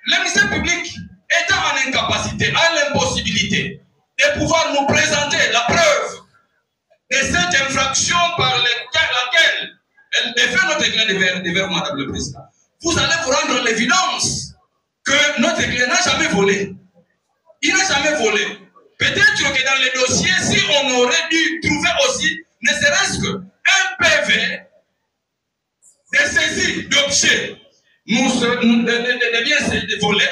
Le ministère public étant en incapacité, a l'impossibilité de pouvoir nous présenter la preuve de cette infraction par laquelle elle défait notre client devers Madame le Président. Vous allez vous rendre l'évidence que notre client n'a jamais volé. Il n'a jamais volé. Peut-être que dans les dossiers, si on aurait dû trouver aussi, ne serait-ce qu'un PV de saisie d'objets, de biens volés,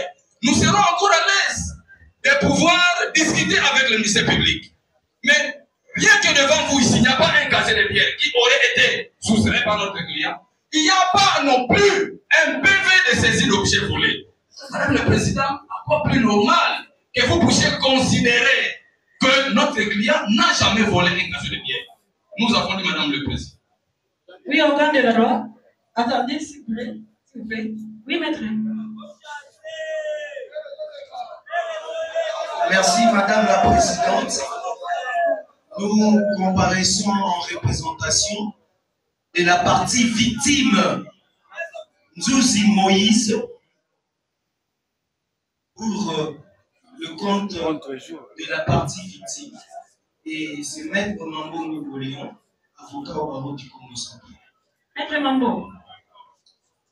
nous serons encore à l'aise de pouvoir discuter avec le ministère public. Mais bien que devant vous ici, il n'y a pas un casier de biens qui aurait été soustrait par notre client, il n'y a pas non plus un PV de saisie d'objets volés. Madame le Président, à quoi plus normal que vous puissiez considérer que notre client n'a jamais volé un casier de biens. Nous avons dit, Madame le Président. Oui, organe de la loi. Attendez, s'il vous plaît. S'il vous plaît. Oui, maître. Merci, Madame la Présidente. Nous comparaissons en représentation de la partie victime Nzouzi Moïse pour le compte de la partie victime. Et c'est Maître Mambo Napoléon, avocat au barreau du Congo-Central. Maître Mambo,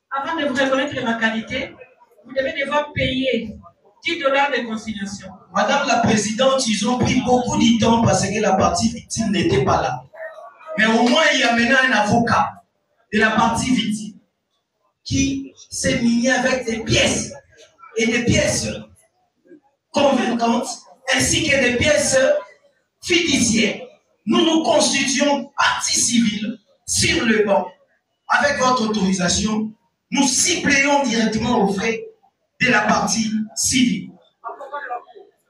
avant de vous reconnaître ma qualité, vous devez devoir payer $10 de consignation. Madame la Présidente, ils ont pris beaucoup de temps parce que la partie victime n'était pas là. Mais au moins, il y a maintenant un avocat de la partie victime qui s'est muni avec des pièces et des pièces convaincantes ainsi que des pièces fiduciaires. Nous nous constituons partie civile sur le banc. Avec votre autorisation, nous ciblerons directement aux frais de la partie civile.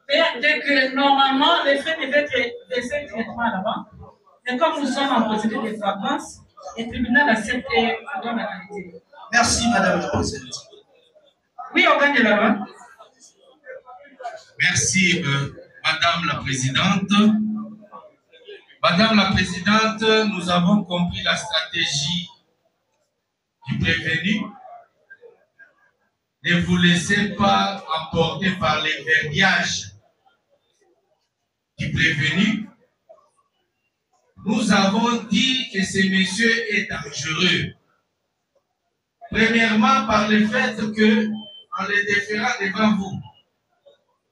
Dès que normalement, les frais devaient être versés directement à la banque. Mais comme nous sommes en procédure de flagrance, le tribunal accepte et donne la qualité. Merci, Madame la Présidente. Oui, organe de la loi. Merci, Madame la Présidente. Madame la Présidente, nous avons compris la stratégie du prévenu. Ne vous laissez pas emporter par les verbiages du prévenu. Nous avons dit que ce monsieur est dangereux. Premièrement, par le fait que, en le déférant devant vous,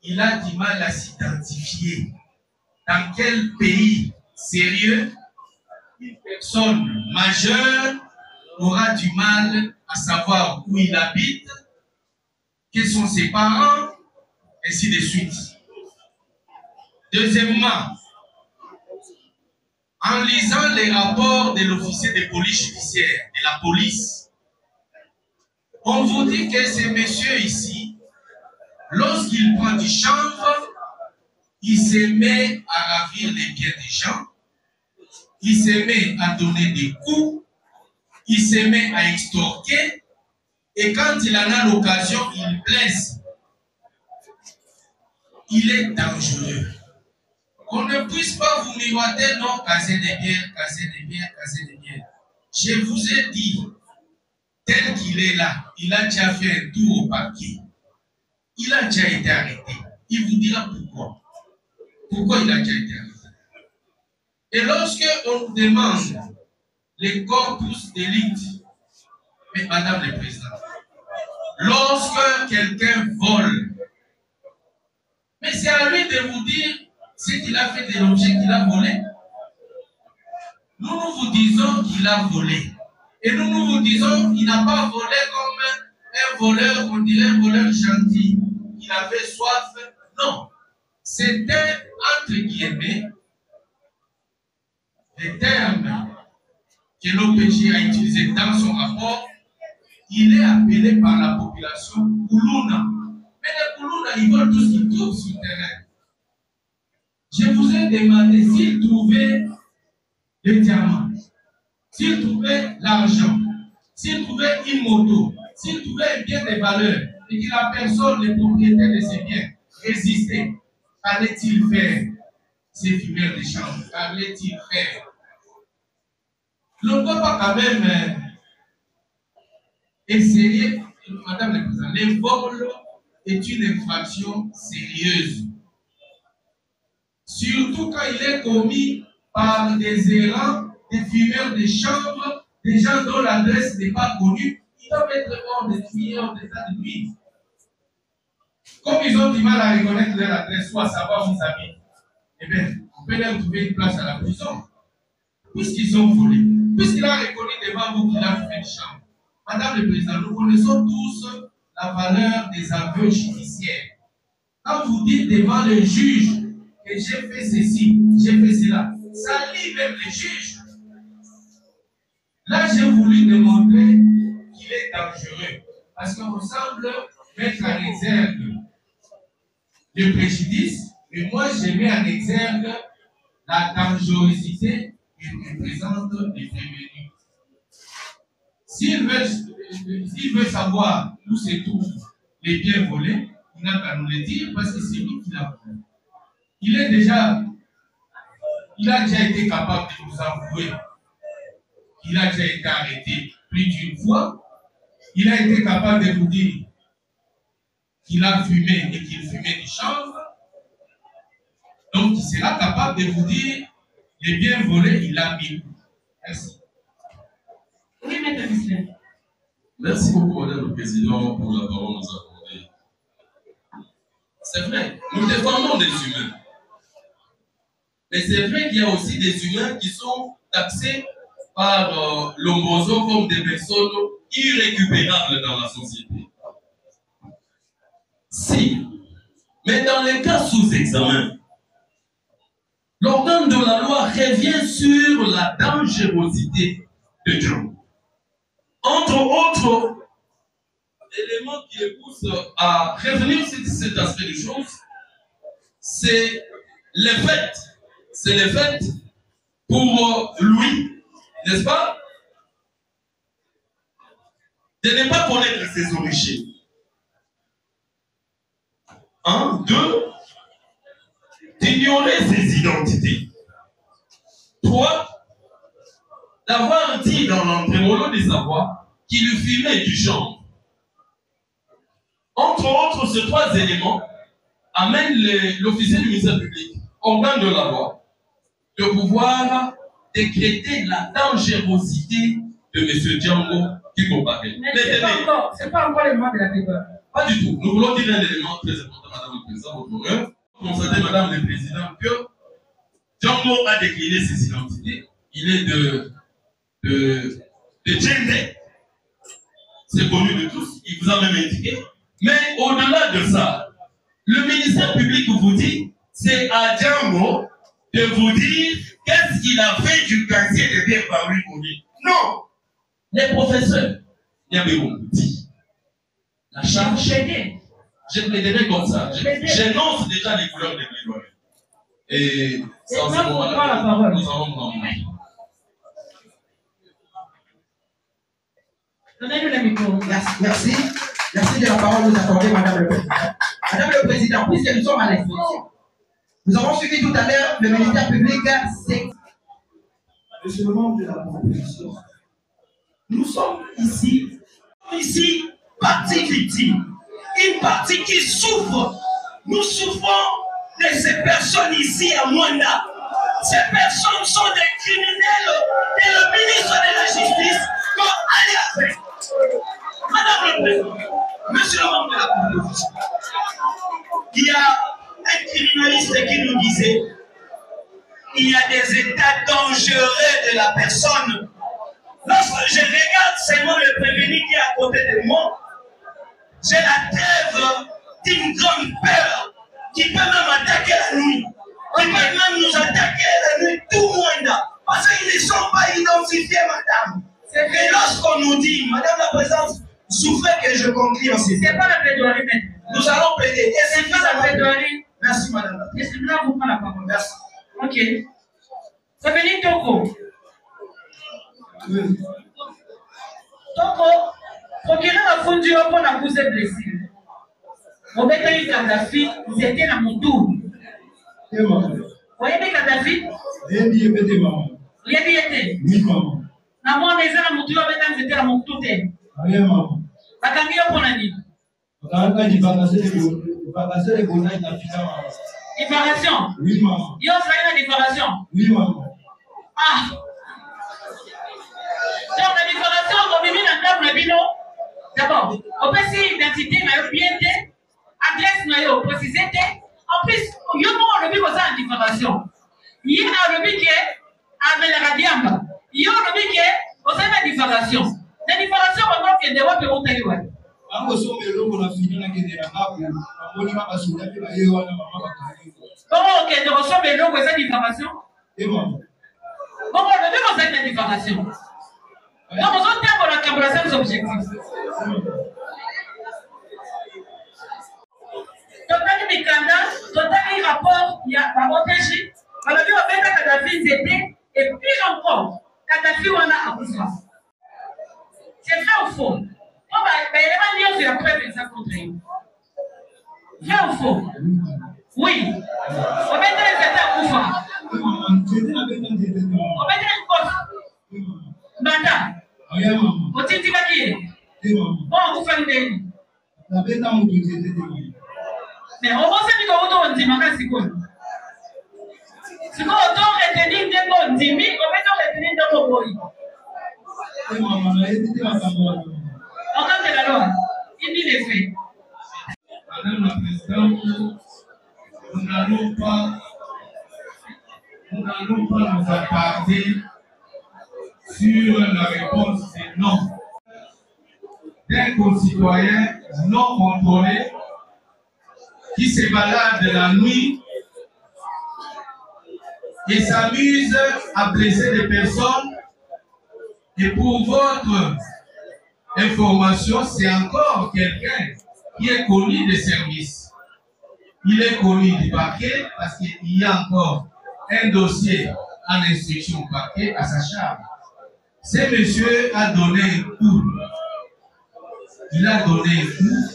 il a du mal à s'identifier. Dans quel pays sérieux une personne majeure aura du mal à savoir où il habite, quels sont ses parents, ainsi de suite. Deuxièmement, en lisant les rapports de l'officier de police judiciaire, de la police, on vous dit que ce monsieur ici, lorsqu'il prend du chanvre, il se met à ravir les biens des gens, il se met à donner des coups, il se met à extorquer, et quand il en a l'occasion, il blesse. Il est dangereux. Qu'on ne puisse pas vous miroiter, non, casser des biens, casser des biens, casser des biens. Je vous ai dit, tel qu'il est là, il a déjà fait un tour au parquet. Il a déjà été arrêté. Il vous dira pourquoi. Pourquoi il a déjà été arrêté. Et lorsque on demande les corpus d'élite, mais Madame le Président, lorsque quelqu'un vole, mais c'est à lui de vous dire ce qu'il a fait de l'objet qu'il a volé. Nous vous disons qu'il a volé. Et nous vous disons qu'il n'a pas volé comme un voleur, on dirait un voleur gentil, qu'il avait soif. Non. C'était, entre guillemets, le terme que l'OPJ a utilisé dans son rapport. Il est appelé par la population Koulouna. Mais les Koulouna, ils veulent tout ce qu'ils trouvent sur le terrain. Je vous ai demandé s'ils trouvaient le diamant, s'ils trouvaient l'argent, s'ils trouvaient une moto, s'ils trouvaient un bien de valeur, et que la personne, le propriétaire de ces biens, résistait, qu'allait-il faire ces fumeurs de chambre? Qu'allait-il faire? On ne peut pas quand même essayer, Madame la Présidente, les vols est une infraction sérieuse. Surtout quand il est commis par des errants, des fumeurs de chanvre, des gens dont l'adresse n'est pas connue. Ils doivent être hors des fumeurs d'état de nuit. Comme ils ont du mal à reconnaître leur adresse ou à savoir où ils habitent, eh bien, on peut leur trouver une place à la prison. Puisqu'ils ont volé, puisqu'il a reconnu devant vous qu'il a fumé du chanvre. Madame le Président, nous connaissons tous la valeur des aveux judiciaires. Quand vous dites devant le juge que j'ai fait ceci, j'ai fait cela, ça lie même les juges. Là, j'ai voulu démontrer qu'il est dangereux. Parce qu'on semble mettre en exergue le préjudice, mais moi, je mets en exergue la dangerosité qu'il représente les prévenus. S'il veut savoir où se trouvent les biens volés, il n'a qu'à nous le dire parce que c'est lui qui l'a volé. Il a déjà été capable de nous avouer qu'il a déjà été arrêté plus d'une fois. Il a été capable de vous dire qu'il a fumé et qu'il fumait du chanvre. Donc, il sera capable de vous dire les biens volés, il a mis. Merci. Oui, Maître Misley. Merci beaucoup, Madame le Président, pour la parole nous accordée. C'est vrai, nous défendons des humains. Mais c'est vrai qu'il y a aussi des humains qui sont taxés par l'Ombozo comme des personnes irrécupérables dans la société. Si, mais dans les cas sous examen, l'organe de la loi revient sur la dangerosité de Django. Entre autres éléments qui le poussent à revenir sur cet aspect des choses, c'est le fait pour lui, n'est-ce pas, de ne pas connaître ses origines. 1, 2, d'ignorer ses identités. 3, d'avoir dit dans l'entremolo des savoirs qu'il fumait du chanvre. Entre autres, ces 3 éléments amènent l'officier du ministère public, organe de la loi, de pouvoir décréter la dangerosité de M. Django qui comparaît. Mais c'est pas encore le moment de la débat. Pas du tout. Nous voulons dire un élément très important, Madame le Président, votre honneur. Constatez, Madame le Président, que Django a décliné ses identités. Il est de gender. C'est connu de tous. Il vous a même indiqué. Mais au-delà de ça, le ministère public vous dit, c'est à Django de vous dire qu'est-ce qu'il a fait du casier de biens par lui connu. Non! Les professeurs, Niabéron dit, la charge, je plaiderai comme ça. J'énonce déjà les couleurs des plaidoyers. Et c'est en ce moment-là nous allons prendre. Donnez-lui le micro. Merci. Merci de la parole nous accorder, Madame le Président. Madame le Président, puisque nous sommes à l'exposition, nous avons suivi tout à l'heure le ministère public. Monsieur le membre de la proposition, nous sommes ici, partie victime, une partie qui souffre. Nous souffrons de ces personnes ici à Mwanda. Ces personnes sont des criminels et le ministre de la Justice doit aller avec. Madame le Président, monsieur le membre de la proposition, il y a un criminaliste qui nous disait il y a des états dangereux de la personne. Lorsque je regarde seulement le prévenu qui est à côté de moi, j'ai la trêve d'une grande peur qui peut même attaquer la nuit. Qui peut même nous attaquer la nuit tout Mwanda. Parce qu'ils ne sont pas identifiés, madame. Et lorsqu'on nous dit, madame la présidente, souffrez que je conclue en ces. C'est pas la plaidoirie, mais nous allons plaider. Et c'est pas la plaidoirie. Merci, madame. Et c'est là vous prend la parole. Merci. Ok. Ça veut dire Toko. Toko, procureur a fondu pour la cause de blessure. Au bétail Kadhafi, vous étiez dans mon tour. Vous voyez bien Kadhafi? Rien dit, était maman. Rien dit, était. Oui, maman. Na moi, les gens à mon tour, vous étiez dans mon tour. Rien, maman. Bakangi yo pour nani? Diffamation. Oui, maman. Yo, c'est la diffamation. Oui, maman. Ah. Donc, la diffamation, on vit dans le table, d'abord, on peut si identité, mais bien, adresse, mais précisé, en plus, yo, on vit comme ça en diffamation. Il y a un lobby qui est avec la radiamba. Il y a un lobby qui est au sein de la diffamation. La diffamation, on voit que des voix peuvent être là. Comment on reçoit les lots pour cette diffamation? Comment on devait pour cette diffamation? Donc, on a pour la cabrasser des objectifs. Total Mikanda, total rapport, il y a un OTJ. On a vu au fait que Kadhafi était, et pire encore, Kadhafi on a à Koufa. C'est vrai ou faux? On va dire sur la preuve de ça contre lui. Vrai ou faux? Oui. On va dire que c'est à Koufa. On va dire une cause. Banda. On dit que qui est? Bon, on fait une déni. Mais on va se dire qu'on dit que c'est quoi? Si on doit retenir des mots dimi, on va retenir des mots boy. On de la loi, il dit les faits. Madame la Présidente, nous n'allons pas nous attarder sur la réponse des non. D'un concitoyen non contrôlé qui se balade la nuit et s'amuse à blesser des personnes. Et pour votre information, c'est encore quelqu'un qui est connu des services. Il est connu du parquet parce qu'il y a encore un dossier en instruction au parquet à sa charge. Ce monsieur a donné un coup. Il a donné un coup.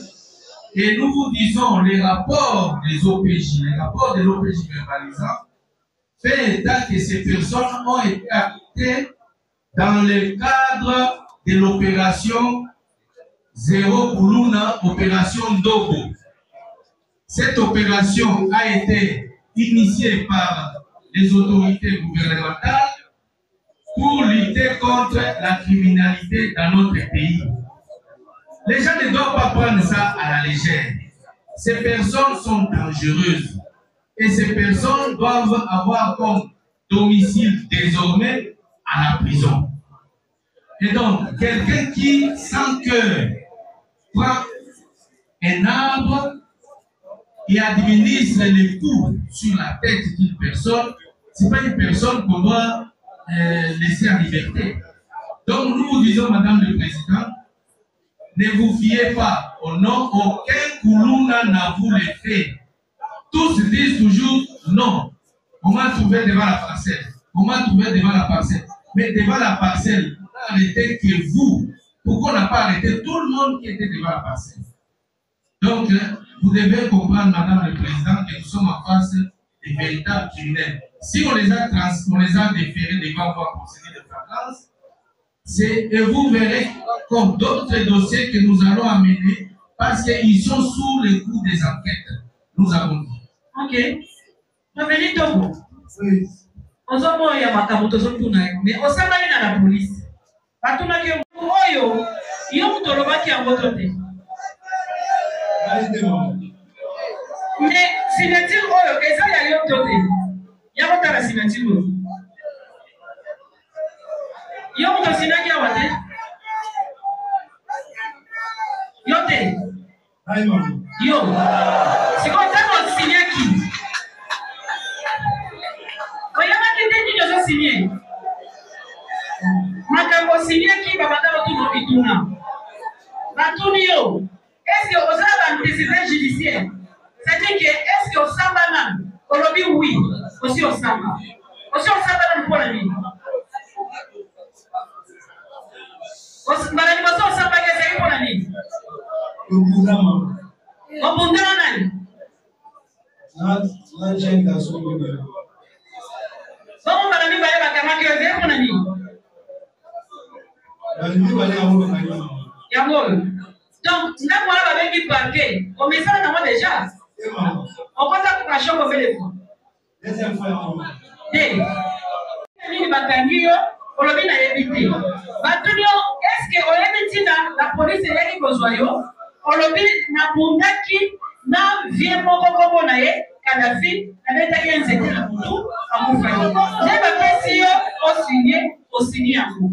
Et nous vous disons, les rapports des OPJ, les rapports de l'OPJ verbalisant, fait état que ces personnes ont été actées dans le cadre de l'opération Zéro Kuluna, opération Dogo. Cette opération a été initiée par les autorités gouvernementales pour lutter contre la criminalité dans notre pays. Les gens ne doivent pas prendre ça à la légère. Ces personnes sont dangereuses et ces personnes doivent avoir comme domicile désormais à la prison. Et donc, quelqu'un qui, sans cœur, prend un arbre et administre les coups sur la tête d'une personne, ce n'est pas une personne qu'on doit laisser en liberté. Donc, nous vous disons, Madame le Président, ne vous fiez pas au nom, aucun Kuluna n'a voulu le faire. Tous disent toujours non. On m'a trouvé devant la parcelle. On m'a trouvé devant la parcelle. Mais devant la parcelle, on n'a arrêté que vous. Pourquoi on n'a pas arrêté tout le monde qui était devant la parcelle? Donc, vous devez comprendre, Madame le Président, que nous sommes en face des véritables criminels. Si on les a déférés devant votre conseiller de flagrance, et vous verrez comme d'autres dossiers que nous allons amener parce qu'ils sont sous le coup des enquêtes. Nous avons dit. Ok. Mais Togo. Oui. On s'en va y avoir mais on s'en va dans la police. Parce que Oyo, il y a un toloba qui a votre côté. Mais signature Oyo, et ça, il y a un côté. Il y a votre la signature. Il y a votre signature qui a votre. Yote. Yo. C'est comme ça qu'on signe qui? Quand il y a un qui nous a signé. Makambo signé qui va battre tout le monde. Batunio. Est-ce que vous avez un décision judiciaire? C'est-à-dire que est-ce que au Sambana, on le dit oui, aussi au Samba. Aussi au Samba, nous prenons la vie. Malgré tout, au Samba, qu'est-ce qu'il faut la vie? Au Bundama, nani? Comment madame va aller à Kamaki au Zé pour la vie? Yamol. Donc, tu n'as pas avec qui parquer. On met ça dans moi déjà. On passe à la chambre combien de fois? Deuxième fois. Deux. On l'a bien évité. Est-ce que on a dit la police est qui besoin yo? On l'a bien na bundaki na vient mon coco nae Kadhafi avec ta gueule c'était la photo à mon frère. J'ai pas fait si au signé à vous.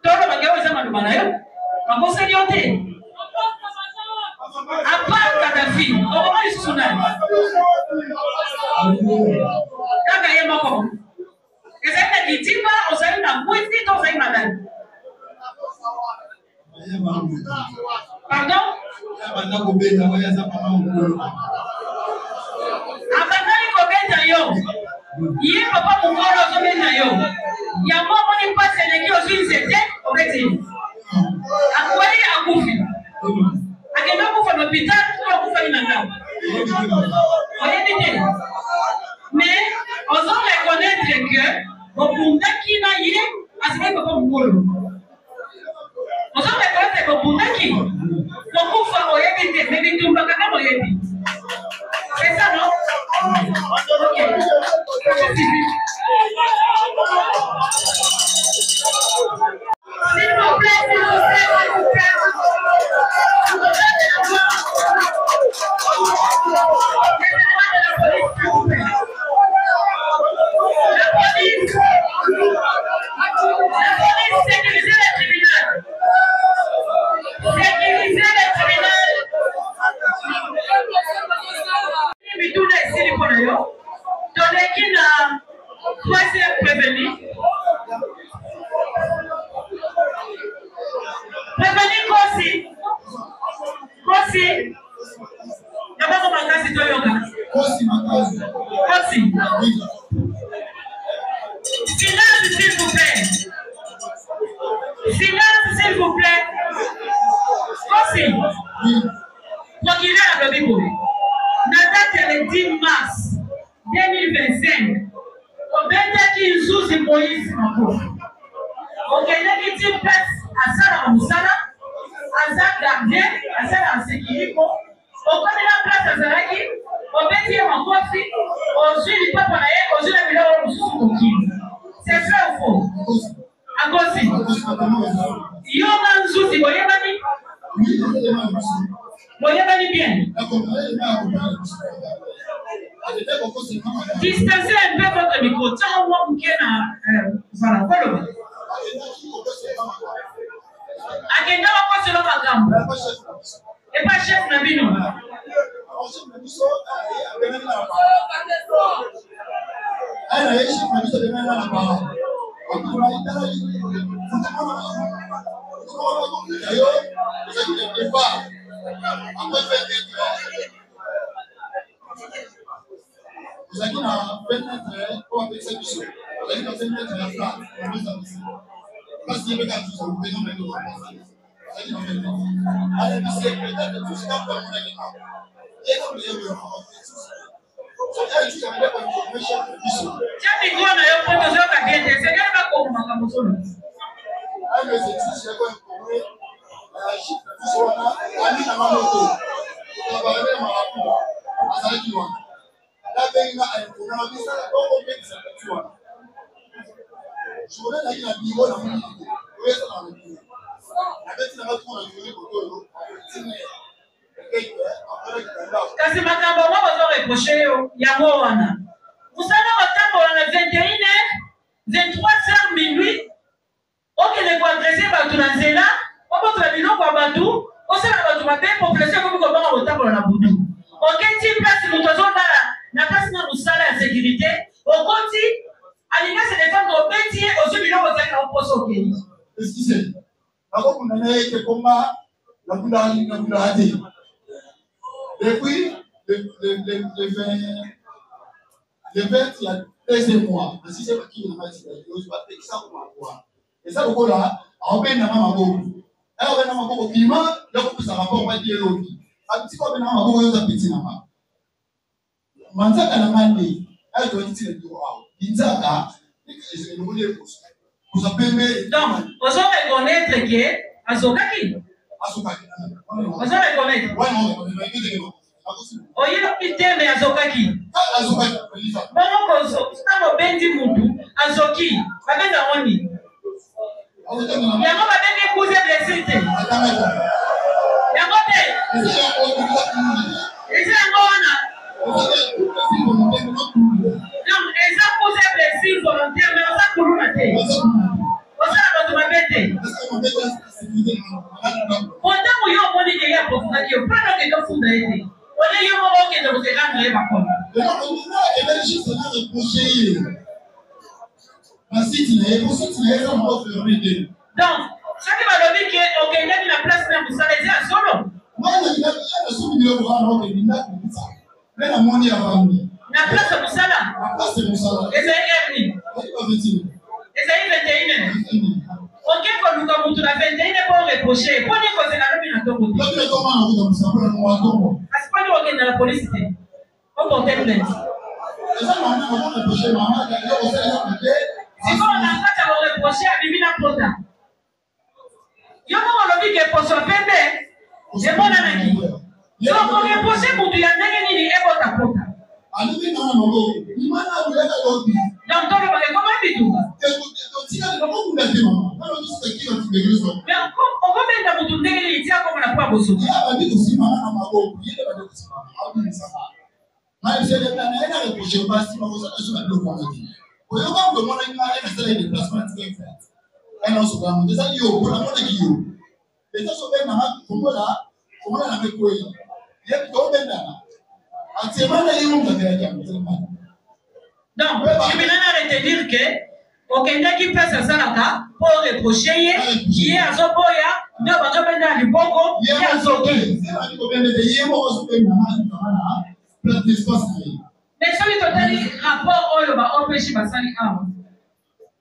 Tout le monde a dit manayo. Ma conseil yote. À part Kadhafi, comment ils sont là? Quand il y a mon et ça veut dire que on s'est mis à boire si on s'est malade. Pardon? Avant il yo. Il est papa mon corps au sommet yo. Il y a moi on passe les qui aussi c'était au métier. À quoi il a bouffé? À quel moment vous faites l'hôpital ou vous faites une attaque? Mais on doit reconnaître que au Bunda qui n'a yé, à ce moment où on peut. On doit reconnaître que Bunda qui, on peut faire au yébité, mais il tombe pas comme au yébité. C'est ça, non? Ok. S'il vous plaît, s'il vous plaît, s'il vous plaît. Sécuriser les tribunaux. Sécuriser les tribunaux. Mais tout est ici, les policiers. Donc, qui n'a pas été prévenu. Prévenir Kossi. D'abord, comment on dit yoga? Kossi. Silence, s'il vous plaît. Silence, s'il vous plaît. Kossi. Procureur à Dobibo. La date est le 10 mars 2025. Au Bendeki Nzouzi Moïse Mako. Au Keneki Timpes, à Sala Moussala, à Zak Gardien, à Sala Sekiriko. Au connaît la place à Zaraki, au Béti Makofi, au Sud du Papa, au Sud de la Ville, au Sud de Kim. C'est vrai ou faux? À Kossi. Yoma Nzouzi, vous voyez Mani? Vous voyez Mani bien? Distancez un peu votre micro. Tiens, moi, vous voilà, follow. Agenda wa selon ma gamme. Et pas chef Nabino. Vous avez un 24 pour avec cette mission. Vous avez un 24 la flamme. Parce qu'il y a des gens qui sont venus dans le allez, mais c'est peut-être tout ce qu'on peut faire. Et comme les gens c'est juste avec la information de mission. Tiens, il y a un prototype à bien dire. C'est bien pas comme ma camoufle. Ah, mais c'est tout ce qu'on peut faire. Chiffre, tout ce qu'on a, à lui, à ma moto. On va aller à ma rapport. À ça, qui va. Là, il y a un programme, mais ça, on va faire ça. Tu vois. Je voulais aller à la bureau, la monnaie. Oui, ça dans le bureau. Kasi makambo mwa bazo reprocher yo yango wana. Musana makambo na 21h 23h minuit. Okele ko adresser batu na nzela, obo to biloko ba batu, osala batu ba pe population ko ko ba otambola na budu. Okenti place muto zo na place na musala ya sécurité, okoti alinga se défendre au métier aux biloko za ka oposo okeli. Excusez. Avant qu'on ait été combat, la boulade. Depuis le 20, il y a 2 mois. Si c'est pas qui n'a pas dit, je vais faire ça pour moi. Et ça, beaucoup là, on va bien avoir un bon. Alors, on va avoir un bon climat, là, on peut s'en rapport, on va dire l'autre. Un petit peu, on va avoir un bon petit nama. Manzaka na mandi, elle doit dire le droit. Inzaka, je ne voulais pas. Donc, vous allez reconnaître que Azokaki. Ozo reconnaître. Oye iteme azokaki. Bongo kozo, tango bendi mutu azoki, babenda oni. Yango babende kuze blessite. Yango te. Eza yango wana. Non, eza kuze blessite volontaire, mais oza kuluna te. Oza na bato babete. Pontango yo omoni ke ya bokaki yo, prano ke kofunda ete. Ole yo moko okende kosekanga ye bakona. Donc, soki balobi ke okendaki na place na mosala eza ya solo. Na place ya mosala ezali erni, ezali 21. Oke koluka mutu na 21 po reproche poni kozela lobi na ntongo te. Kasi poni okende na polisi te oporte plainte. Sikoyo na kati ya koreproche abimi na pota yo moko olobi ke poso pembe emonanaki so koreproche mutu ya ndenge nini ebota pota. Donc tolobaka ekoma bituka okobenda mutu ndenge nini tia koma na kwa bosoki. Donc, je vais retenir que okenda qui passe à Salaka pour reprocher qui est à Zoboya, ne va pas venir à Liboko, qui est à Zoki. Mais celui qui a dit rapport au OPJ Basali Awa,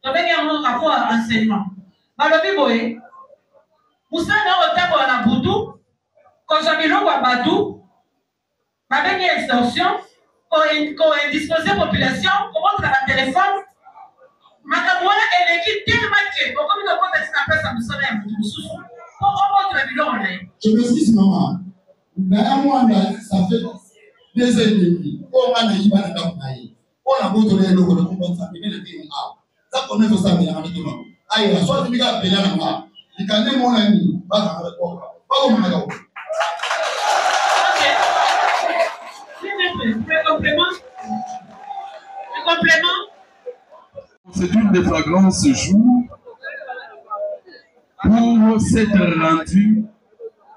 on a un rapport à enseignement. Balobi Boé, Moussa n'a pas de Boutou, quand j'ai mis l'eau à Badou, avec une extorsion, qu'on indisposé population, qu'on montre à la téléphone, Makamouana et l'équipe tellement que, comme il a contacté la presse à Moussa et Moussou, pour remonter la vidéo en ligne. Je me suis dit, maman, ça fait des ennemis. On a dit, on a montré le logo de mon famille, le pays. Ça connaît vos amis, la maman. Aïe, soit tu m'as appelé la maman. Il can dire mon ami, pas dans le corps. Pas comme un gars. Le complément. C'est une des flagrances jour pour s'être rendu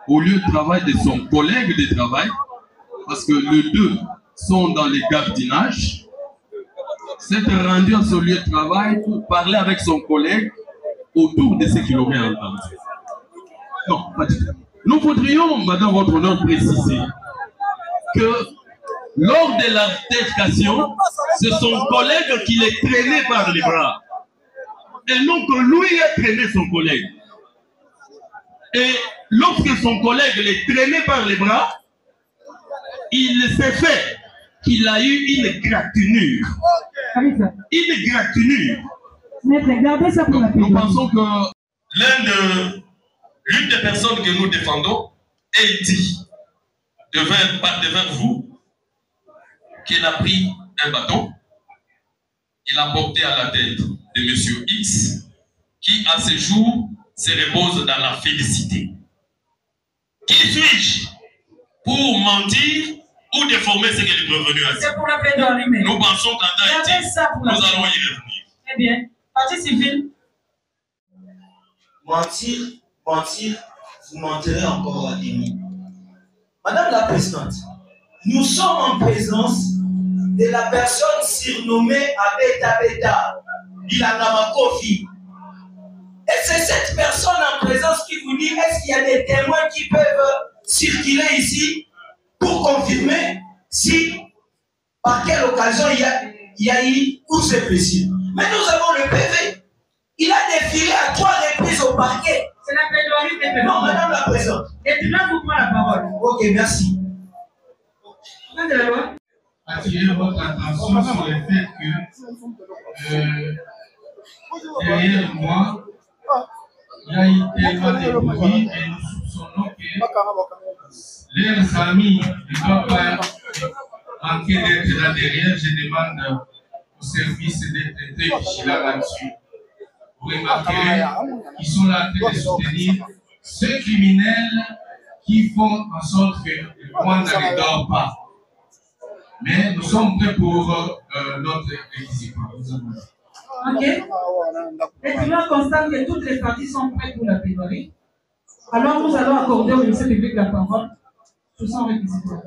au lieu de travail de son collègue de travail, parce que les deux sont dans les gardiennages. S'être rendu à son lieu de travail pour parler avec son collègue autour de ce qu'il aurait entendu. Non, pas du tout. Nous voudrions, madame votre honneur, préciser que lors de l'altercation, c'est son collègue qui l'est traîné par les bras. Et non que lui a traîné son collègue. Et lorsque son collègue l'est traîné par les bras, il s'est fait qu'il a eu une gratinure. Une gratinure. Donc, nous pensons que l'une des personnes que nous défendons est dit devant vous qu'il a pris un bâton, il a porté à la tête de M. X, qui à ce jour se repose dans la félicité. Qui suis-je pour mentir ou déformer ce que le prévenu a dit? C'est pour la plaidoirie, mais nous pensons qu'en Haïti, nous allons y revenir. Très bien. Partie civile. Mentir, vous mentirez encore à demi. Madame la Présidente, nous sommes en présence de la personne surnommée Abeta Beta, Ilangama Kofi. Et c'est cette personne en présence qui vous dit, est-ce qu'il y a des témoins qui peuvent circuler ici pour confirmer si, par quelle occasion il y a eu course précise. Mais nous avons le PV. Il a défilé à 3 reprises au parquet. C'est la plaidoirie des Non, Madame la Présidente. Et tu vas vous prendre la parole. Ok, merci. Attirer votre attention sur le fait que derrière moi, il y a eu tellement de bruit et nous soupçonnons leurs amis ne doivent pas manquer d'être là derrière. Je demande au service d'être très vigilant là-dessus. Vous remarquerez qu'ils sont là en train de soutenir ceux criminels qui font en sorte que le Rwanda ne dort pas. Mais nous sommes prêts pour notre exécution. Ok. Et tout le monde constate que toutes les parties sont prêtes pour la plaidoirie. Alors nous allons accorder au ministère public la parole sous son réquisitoire.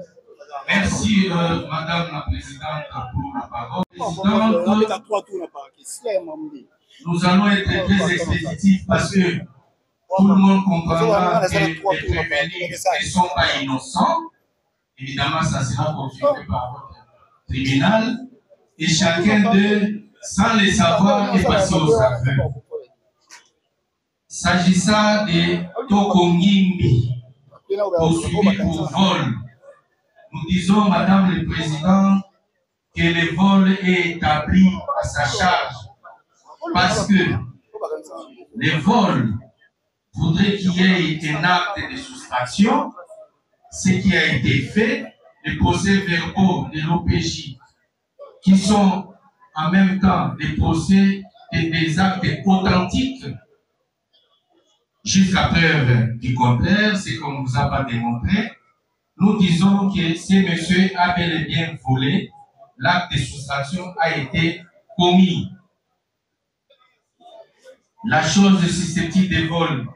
Merci, Madame la Présidente, pour la parole. Nous allons être très expéditifs parce que tout le monde comprendra que les prévenus ne sont pas innocents. Évidemment, ça sera confirmé par votre tribunal. Et chacun d'eux, sans le savoir, est passé aux aveux. S'agissant de Tokongimbi, poursuivi pour vol, nous disons, Madame le Président, que le vol est établi à sa charge parce que le vol voudrait qu'il y ait un acte de soustraction, ce qui a été fait, les procès-verbaux de l'OPJ, qui sont en même temps des procès et des actes authentiques, jusqu'à preuve du contraire, c'est qu'on ne vous a pas démontré. Nous disons que ce monsieur a bel et bien volé, l'acte de soustraction a été commis. La chose susceptible de vol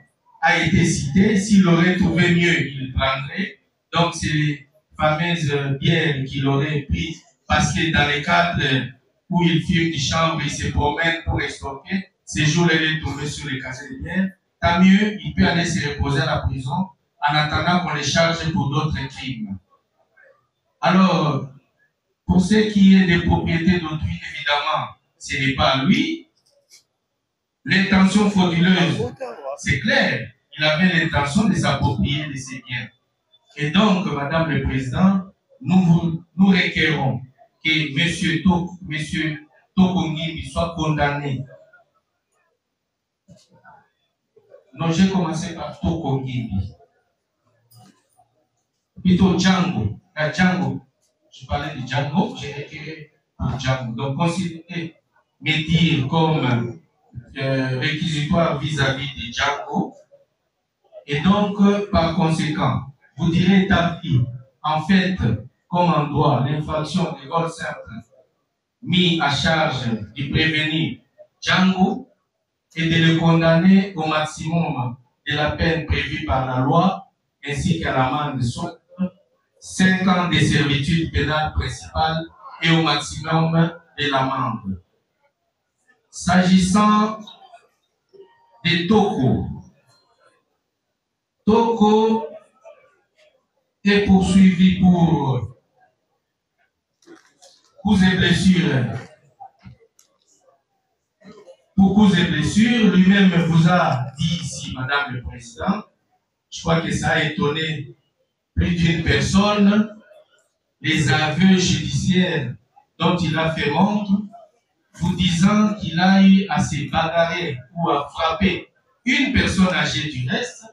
a été citée. S'il aurait trouvé mieux, il prendrait. Donc, c'est les fameuses bières qu'il aurait pris parce que dans les cadres où il fume des chambres, il se promène pour stocker. Ces jours-là, il est tombé sur les casiers de bière. Tant mieux, il peut aller se reposer à la prison en attendant qu'on les charge pour d'autres crimes. Alors, pour ce qui est des propriétés d'autrui, évidemment, ce n'est pas lui. L'intention frauduleuse, c'est clair. Il avait l'intention de s'approprier de ses biens. Et donc, Madame le Président, nous requérons que M. Tokongimbi soit condamné. Non, j'ai commencé par Tokongimbi. Plutôt Django. Django. Je parlais de Django, j'ai requéré pour Django. Donc, considérez me dire comme réquisitoire vis-à-vis de Django. Et donc, par conséquent, vous direz établi, en fait, comme en droit, l'infraction de vol simple mis à charge du prévenu Django et de le condamner au maximum de la peine prévue par la loi, ainsi qu'à l'amende soit 5 ans de servitude pénale principale et au maximum de l'amende. S'agissant de Toko est poursuivi pour coups et blessures. Pour coups et blessures, lui-même vous a dit ici, Madame le Président, je crois que ça a étonné plus d'une personne, les aveux judiciaires dont il a fait montre, vous disant qu'il a eu à se bagarrer ou à frapper une personne âgée du reste,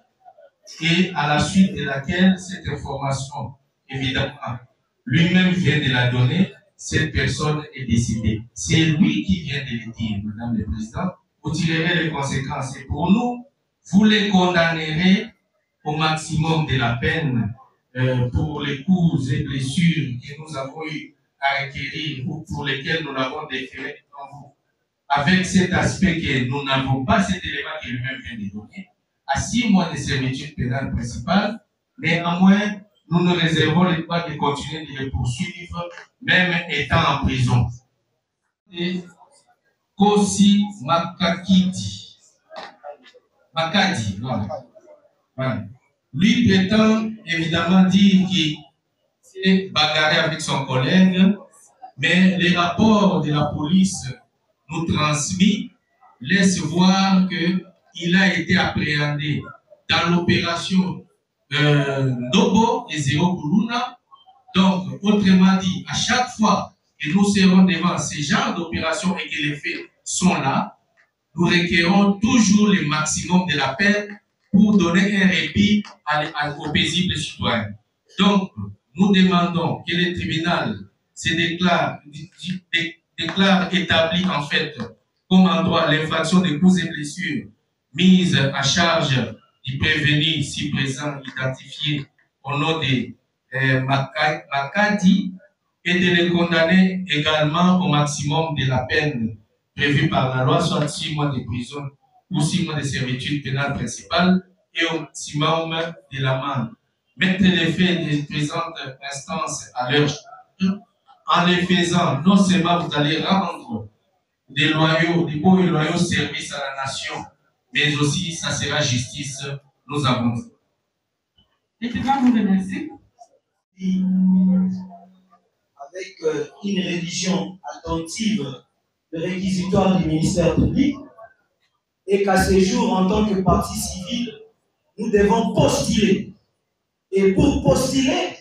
et à la suite de laquelle cette information, évidemment, lui-même vient de la donner, cette personne est décédée. C'est lui qui vient de le dire, Madame le Président. Vous tirerez les conséquences. Et pour nous, vous les condamnerez au maximum de la peine pour les coups et blessures que nous avons eu à requérir ou pour lesquels nous l'avons déféré devant vous. Avec cet aspect que nous n'avons pas cet élément que lui-même vient de donner, à 6 mois de servitude pénale principale, néanmoins, nous nous réservons le droit de continuer de les poursuivre, même étant en prison. Et Kosi Makakidi. Makadi, voilà. Lui prétend évidemment dire qu'il s'est bagarré avec son collègue, mais les rapports de la police nous transmis laissent voir qu'il a été appréhendé dans l'opération Ndobo et Zéro Kuluna. Donc, autrement dit, à chaque fois que nous serons devant ce genre d'opération et que les faits sont là, nous requérons toujours le maximum de la peine pour donner un répit aux paisibles citoyens. Donc, nous demandons que le tribunal se déclare établi en fait comme en droit l'infraction des coups et blessures mise à charge du prévenu si présent identifié au nom de Makadi et de les condamner également au maximum de la peine prévue par la loi, soit 6 mois de prison ou 6 mois de servitude pénale principale et au maximum de l'amende. Mettre les faits des présentes instances à leur charge. En les faisant, non seulement vous allez rendre des beaux et loyaux services à la nation, mais aussi ça sera justice, nous avons dit. Et tu vas nous remercier. Avec une révision attentive de réquisitoire du ministère public, et qu'à ce jour, en tant que partie civile, nous devons postuler. Et pour postuler,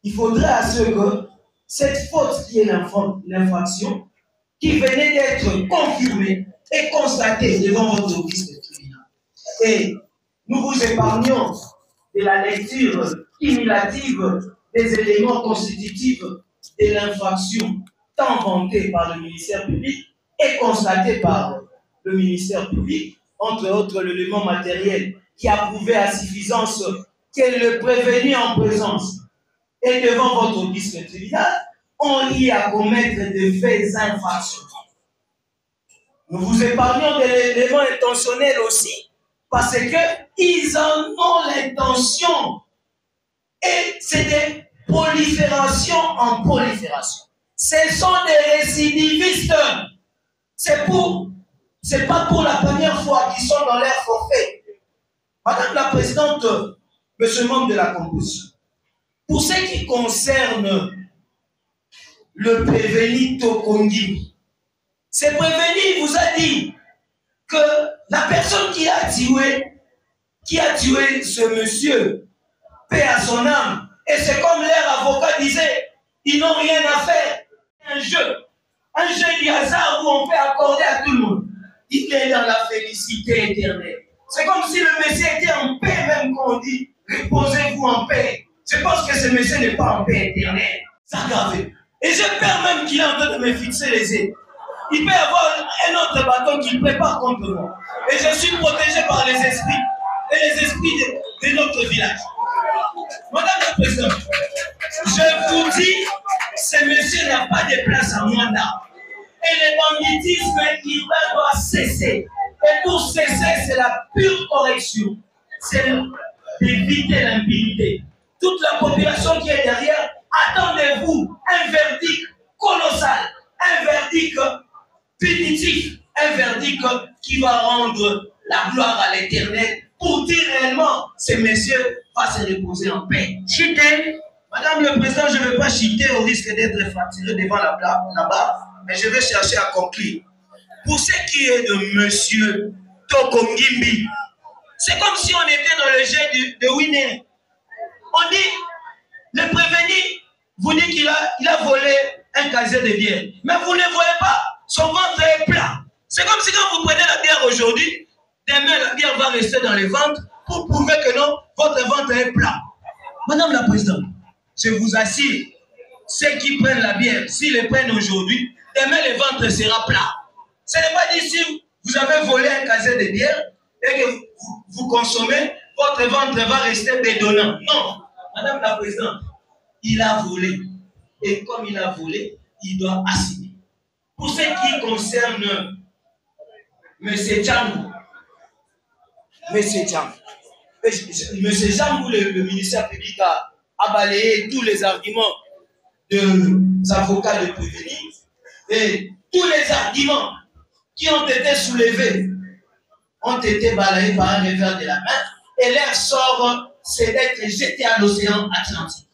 il faudrait à ce que cette faute qui est l'infraction, qui venait d'être confirmée et constatée devant votre office de tribunal. Et nous vous épargnons de la lecture cumulative des éléments constitutifs de l'infraction tant vantée par le ministère public et constatée par le ministère public, entre autres l'élément matériel qui a prouvé à suffisance que le prévenu en présence et devant votre office de tribunal ont lié à commettre de faits infractions. Nous vous épargnons de l'élément intentionnel aussi, parce qu'ils en ont l'intention. Et c'est des proliférations en prolifération. Ce sont des récidivistes. C'est pas pour la première fois qu'ils sont dans leur forfait. Madame la Présidente, Monsieur le membre de la composition, pour ce qui concerne le prévenu Tokongi, ce prévenu vous a dit que la personne qui a tué ce monsieur, paix à son âme, et c'est comme leur avocat disait, ils n'ont rien à faire. Un jeu du hasard où on peut accorder à tout le monde. Il est dans la félicité éternelle. C'est comme si le monsieur était en paix, même quand on dit reposez-vous en paix. Je pense que ce monsieur n'est pas en paix éternelle. C'est aggravé. Et j'ai peur même qu'il est en train de me fixer les yeux. Il peut y avoir un autre bâton qu'il prépare contre moi. Et je suis protégé par les esprits. Et les esprits de notre village. Madame la Présidente, je vous dis, ce monsieur n'a pas de place à Mwanda. Et le banditisme, il doit cesser. Et pour cesser, c'est la pure correction. C'est d'éviter l'impunité. Toute la population qui est derrière, attendez-vous un verdict colossal, un verdict punitif, un verdict qui va rendre la gloire à l'Éternel pour dire réellement, ce monsieur va se reposer en paix. Chiter, Madame le Président, je ne veux pas chiter au risque d'être fracturé devant là-bas, mais je vais chercher à conclure. Pour ce qui est de monsieur Tokongimbi, c'est comme si on était dans le jeu de Winner. On dit, le prévenu vous dit qu'il a volé un casier de bière. Mais vous ne voyez pas, son ventre est plat. C'est comme si quand vous prenez la bière aujourd'hui, demain la bière va rester dans le ventre pour prouver que non, votre ventre est plat. Madame la Présidente, je vous assure, ceux qui prennent la bière, s'ils le prennent aujourd'hui, demain le ventre sera plat. Ce n'est pas dit si vous avez volé un casier de bière et que vous consommez, votre ventre va rester bédonnant. Non, Madame la Présidente, il a volé. Et comme il a volé, il doit assumer. Pour ce qui concerne M. Djambou, le ministère public a balayé tous les arguments des avocats de prévenir et tous les arguments qui ont été soulevés ont été balayés par un revers de la main et leur sort, c'est d'être jetés à l'océan Atlantique.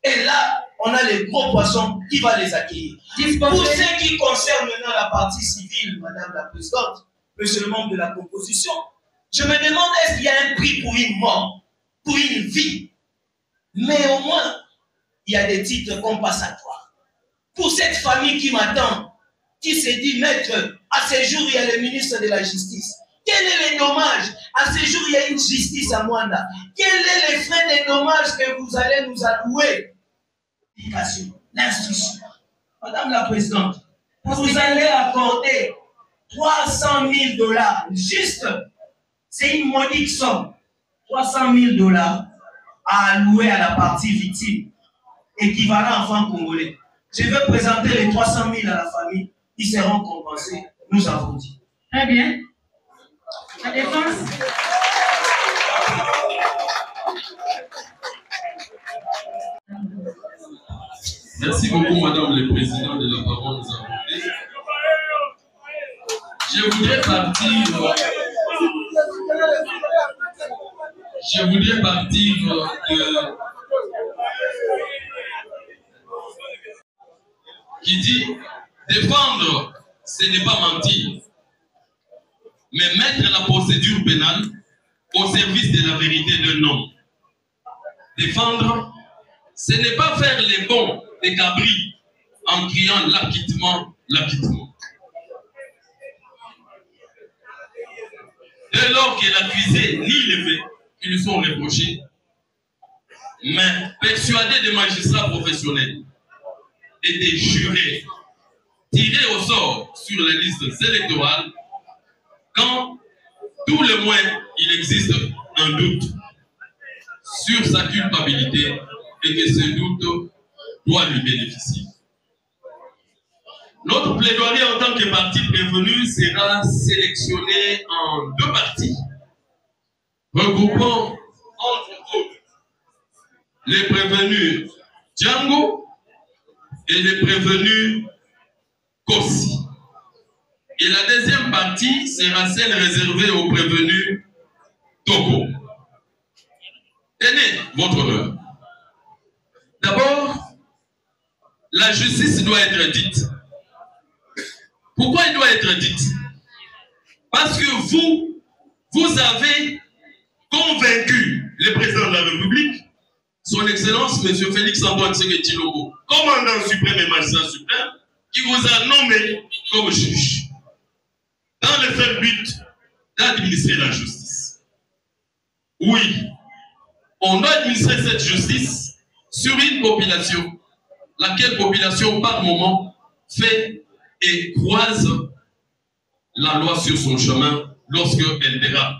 Et là, on a les gros poissons qui vont les accueillir. Pour ce qui concerne maintenant la partie civile, Madame la Présidente, Monsieur le membre de la composition, je me demande est-ce qu'il y a un prix pour une mort, pour une vie. Mais au moins, il y a des titres compensatoires. Pour cette famille qui m'attend, qui s'est dit, maître, à ce jour, il y a le ministre de la Justice, Quel est le dommage? À ce jour, il y a une justice à Mwanda. Quel est le frais de dommages que vous allez nous allouer? L'instruction. Madame la Présidente, vous allez accorder 300 000 $. Juste, c'est une modique somme. 300 000 $ à allouer à la partie victime, équivalent en francs congolais. Je vais présenter les 300 000 à la famille. Ils seront compensés. Nous avons dit. Très bien. La défense. Merci beaucoup, Madame le Président de la parole nous accordée. Je voudrais partir qui dit défendre, ce n'est pas mentir, mais mettre la procédure pénale au service de la vérité d'un homme. Défendre, ce n'est pas faire les bons des cabris en criant l'acquittement, l'acquittement. Dès lors que l'accusé nie les faits qui lui sont reprochés, mais persuadé des magistrats professionnels et des jurés tirés au sort sur les listes électorales, quand tout le moins il existe un doute sur sa culpabilité et que ce doute doit lui bénéficier. Notre plaidoirie en tant que partie prévenue sera sélectionné en 2 parties, regroupant entre autres les prévenus Django et les prévenus Kossi. Et la deuxième partie sera celle réservée aux prévenus Togo. Tenez votre honneur. D'abord, la justice doit être dite. Pourquoi elle doit être dite? Parce que vous avez convaincu le président de la République, son Excellence, M. Félix Antoine Tshisekedi Tshilombo, commandant suprême et magistrat suprême, qui vous a nommé comme juge, dans le seul but d'administrer la justice. Oui, on doit administrer cette justice sur une population, laquelle population par moment fait et croise la loi sur son chemin lorsqu'elle dérape.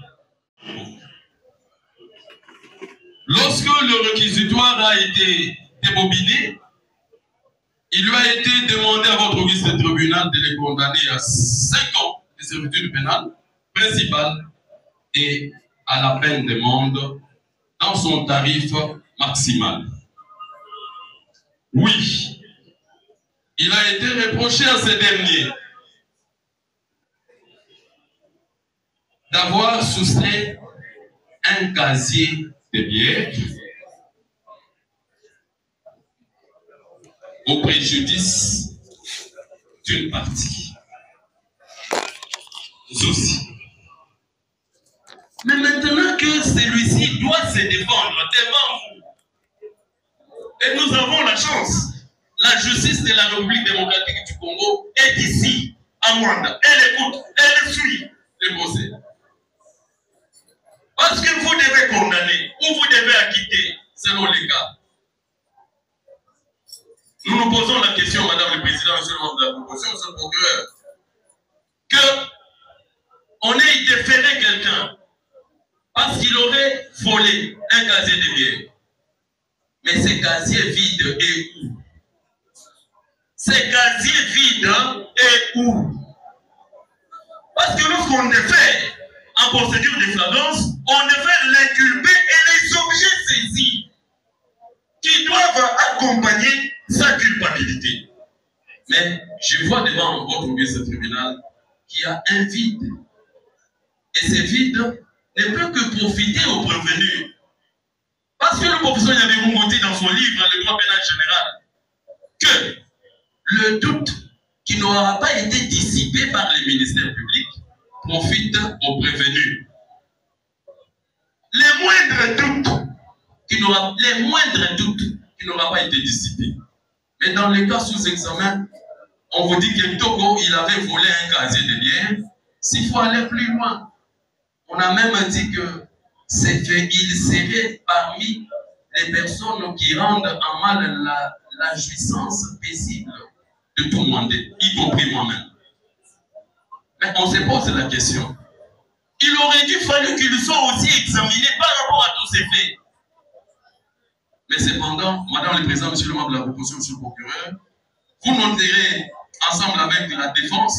Lorsque le réquisitoire a été débobiné, il lui a été demandé à votre vice-tribunal de les condamner à 5 ans de servitude pénale principale et à la peine d'amende dans son tarif maximal. Oui, il a été reproché à ces derniers d'avoir soustrait un casier de bière au préjudice d'une partie. Aussi. Mais maintenant que celui-ci doit se défendre devant vous, et nous avons la chance, la justice de la République démocratique du Congo est ici, à Mwanda. Elle écoute, elle suit le procès. Parce que vous devez condamner ou vous devez acquitter selon les cas. Nous nous posons la question, Madame le Président, Monsieur le membre de la proposition, Monsieur le procureur, que on ait déféré quelqu'un parce qu'il aurait volé un casier de bière. Mais ce casier vide est où? Ce casier vide est où? Parce que lorsqu'on défait en procédure de flagrance, on devait l'inculper et les objets saisis qui doivent accompagner sa culpabilité. Mais je vois devant votre vice-tribunal qu'il y a un vide. Et ce vide ne peut que profiter aux prévenus. Parce que le professeur avait remonté dans son livre, Le droit pénal général, que le doute qui n'aura pas été dissipé par les ministères publics profite aux prévenus. Les moindres doutes qui n'aura pas été dissipé. Mais dans les cas sous examen, on vous dit que Togo, il avait volé un casier de bière. S'il faut aller plus loin, On a même dit que c'est qu'il serait parmi les personnes qui rendent en mal la jouissance paisible de tout le monde, y compris moi-même. Mais on se pose la question. Il aurait dû falloir qu'ils soient aussi examinés par rapport à tous ces faits. Mais cependant, Madame le Président, Monsieur le membre de la proposition, Monsieur le procureur, vous noterez ensemble avec la défense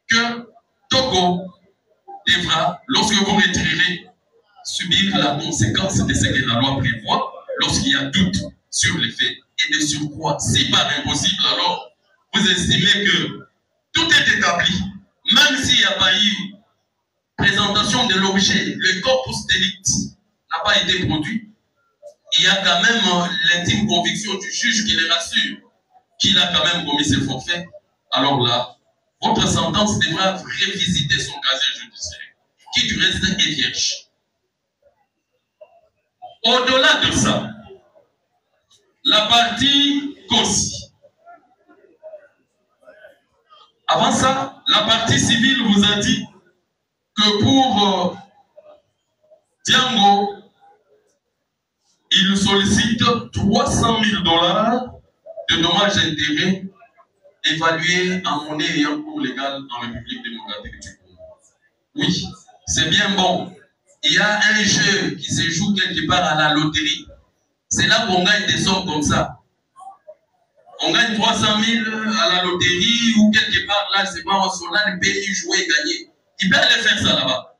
que Togo devra, lorsque vous retirerez, subir la conséquence de ce que la loi prévoit lorsqu'il y a doute sur les faits. Et de surcroît, si par impossible, alors vous estimez que tout est établi, même s'il n'y a pas eu présentation de l'objet, le corpus delicti n'a pas été produit, il y a quand même l'intime conviction du juge qui les rassure qu'il a quand même commis ce forfait. Alors là, votre sentence devra révisiter son casier judiciaire, qui du reste est vierge. Au-delà de ça, la partie COSI. Avant ça, la partie civile vous a dit que pour Diango, il sollicite 300 000 $ de dommages et intérêts évalués en monnaie et en cours légal en République démocratique du Congo. Oui, c'est bien bon. Il y a un jeu qui se joue quelque part à la loterie. C'est là qu'on gagne des sommes comme ça. On gagne 300 000 à la loterie ou quelque part là, c'est pas on a le pays jouer et gagner. Il peut aller faire ça là-bas.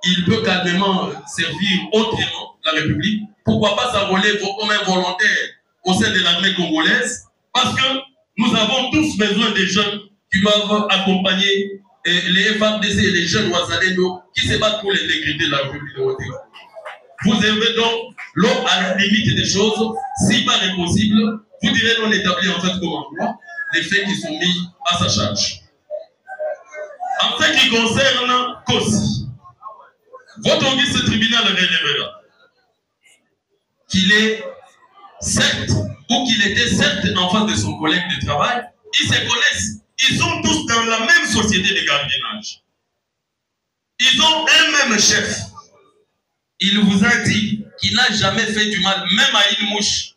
Il peut calmement servir autrement la République. Pourquoi pas s'enrôler comme un volontaire au sein de l'armée congolaise? Parce que nous avons tous besoin des jeunes qui doivent accompagner les FARDC et les jeunes Ouazalendo qui se battent pour l'intégrité de la République de Ouattara. Vous avez donc l'eau à la limite des choses, si pas impossible, vous direz non établi en fait comme emploi, les faits qui sont mis à sa charge. En ce qui concerne COSI, votre auguste tribunal relèvera qu'il est certes, ou qu'il était certes en face de son collègue de travail, ils se connaissent. Ils sont tous dans la même société de gardiennage. Ils ont un même chef. Il vous a dit qu'il n'a jamais fait du mal, même à une mouche.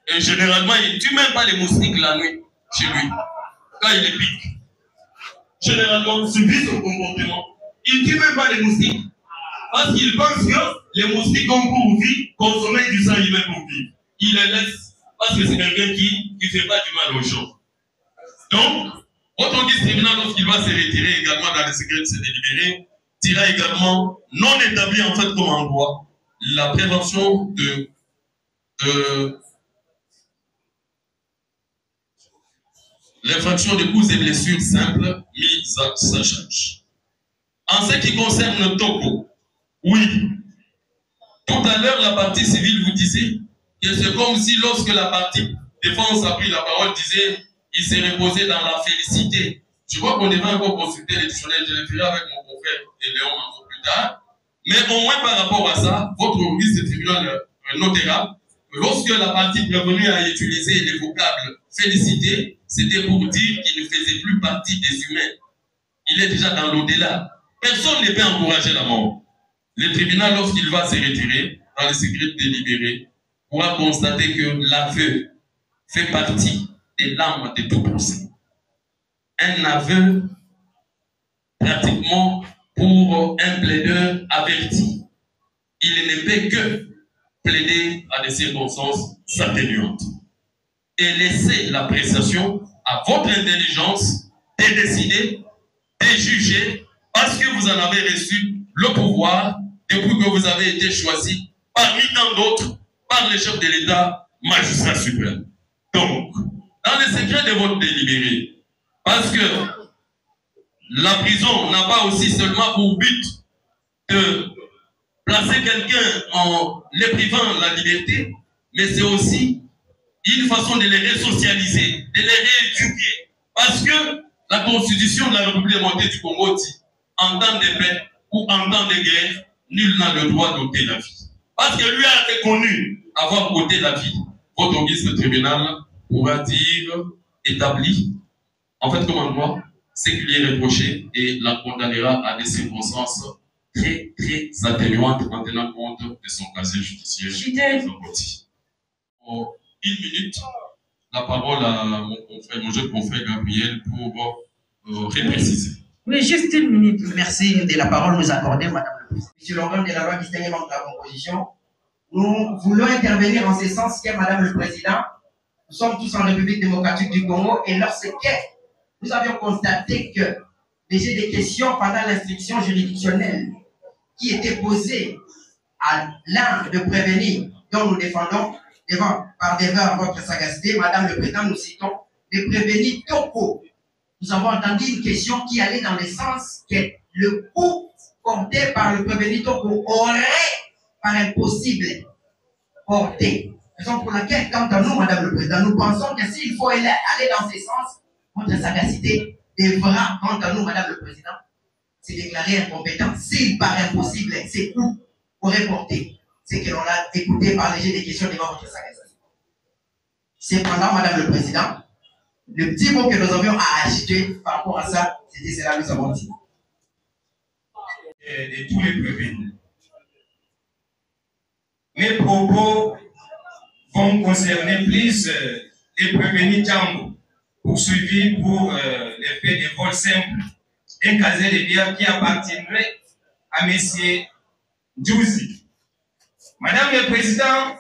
Et généralement, il ne tue même pas les moustiques la nuit, chez lui, quand il les pique. Généralement, suivi son comportement. Il ne tue même pas les moustiques. Parce qu'il pense que les moustiques ont pour vie consommer du sang humain pour vivre. Il les laisse parce que c'est quelqu'un qui ne fait pas du mal aux gens. Donc, votre auguste tribunal, lorsqu'il va se retirer également dans les secrets de se délibérer, dira également non établi en fait comme en droit la prévention de l'infraction de coups et blessures simples mises à sa charge. En ce qui concerne Togo, oui, tout à l'heure la partie civile vous disait que c'est comme si lorsque la partie défense a pris la parole, disait il s'est reposé dans la félicité. Je crois qu'on devrait encore consulter les dictionnaires, je le ferai avec mon confrère et Léon un peu plus tard. Mais au moins par rapport à ça, votre auguste tribunal notera que lorsque la partie prévenue a utilisé les vocables félicité, c'était pour dire qu'il ne faisait plus partie des humains. Il est déjà dans l'au-delà. Personne ne peut encourager la mort. Le tribunal, lorsqu'il va se retirer dans les secrets délibérés, pourra constater que l'aveu fait partie des larmes de tout procès. Un aveu pratiquement pour un plaideur averti. Il ne peut que plaider à des circonstances atténuantes et laisser l'appréciation à votre intelligence de décider, de juger, parce que vous en avez reçu le pouvoir depuis que vous avez été choisi parmi tant d'autres par le chef de l'État, magistrat suprême. Donc, dans les secrets de votre délibéré, parce que la prison n'a pas aussi seulement pour but de placer quelqu'un en les privant de la liberté, mais c'est aussi une façon de les resocialiser, de les rééduquer. Parce que la Constitution de la République démocratique du Congo dit, en temps de paix ou en temps de guerre, nul n'a le droit d'ôter la vie. Parce que lui a reconnu avoir ôté la vie. Votre auguste tribunal pourra dire établi, en fait, comme en droit, ce qui lui est reproché et la condamnera à des circonstances très, très atténuantes en tenant compte de son casier judiciaire. En 1 minute, la parole à mon jeune confrère Gabriel pour repréciser. Oui, juste 1 minute. Merci de la parole nous accorder, Madame le Président. Monsieur l'organe de la loi distinguant de la composition, nous voulons intervenir en ce sens que, Madame le Président, nous sommes tous en République démocratique du Congo et lorsque nous avions constaté que déjà des questions pendant l'instruction juridictionnelle qui étaient posées à l'un de prévenir, dont nous défendons par devant votre sagacité, Madame le Président, nous citons de prévenir Toko. Nous avons entendu une question qui allait dans le sens que le coup porté par le prévenu Toko aurait, par impossible, porté. Raison pour laquelle, quant à nous, Madame le Président, nous pensons que s'il faut aller dans ce sens, votre sagacité devra, quant à nous, Madame le Président, se déclarer incompétent s'il, par impossible, ces coups auraient porté. C'est que l'on a écouté par les jeux des questions devant votre sagacité. Cependant, Madame le Président, le petit mot que nous avions à ajouter par rapport à ça, c'était cela que nous avons dit. De tous les prévenus. Mes propos vont concerner plus les prévenus Django, poursuivis pour les faits de vol simple d'un casier de biens qui appartiendrait à M. Djouzi. Madame le Président,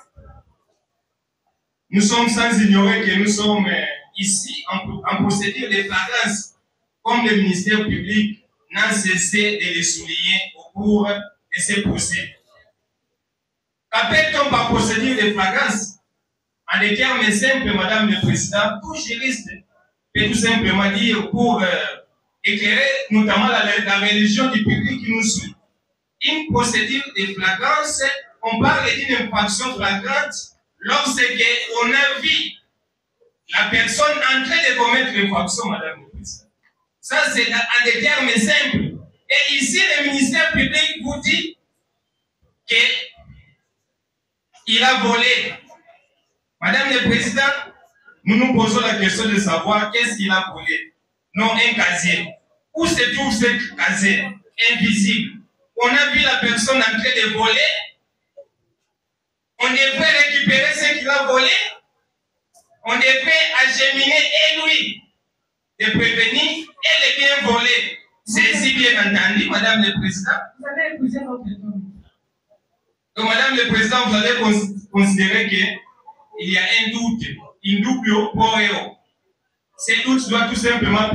nous sommes sans ignorer que nous sommes ici en procédure de flagrance, comme le ministère public n'a cessé de le souligner au cours de ces procès. Qu'appelle-t-on par procédure de flagrance? En des termes simples, Madame le Président, tout juriste peut tout simplement dire pour éclairer notamment la religion du public qui nous suit. Une procédure de flagrance, on parle d'une infraction flagrante lorsque on a vu la personne en train de commettre l'infraction, Madame le Président. Ça, c'est en des termes simples. Et ici, le ministère public vous dit qu'il a volé. Madame le Président, nous nous posons la question de savoir qu'est-ce qu'il a volé. Non, un casier. Où se trouve ce casier? Invisible. On a vu la personne en train de voler. On devrait récupérer ce qu'il a volé. On devrait acheminer et lui de prévenir et les biens volés. C'est si bien entendu, Madame le Président. Vous avez épousé notre nom. Donc, Madame le Président, vous allez considérer qu'il y a un doute, une double pro. Ces doutes doivent tout simplement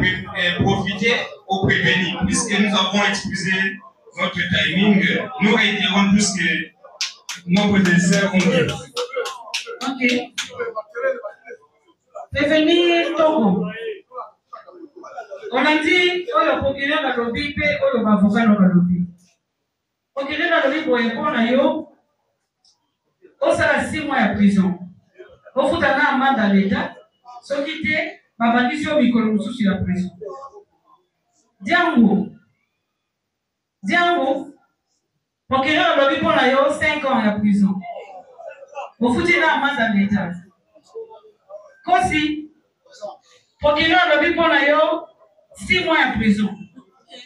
profiter aux prévenus. Puisque nous avons exposé notre timing, nous réitérons tout ce que nos prédécesseurs ont dit. Ok. Prévenir Togo. On a dit, oh, le procureur a lobby, oh, le avocat a lobby. Le procureur a lobby pour répondre, yo, oh, ça a 6 mois de prison. Au fout d'un amende dans l'État, ce qui était, ma bandition, Mikolo sur la prison. Diango, procureur a lobby pour la yo, 5 ans de prison. Au fout d'un amende dans l'État. Kosi, procureur a lobby pour la yo, 6 mois en prison.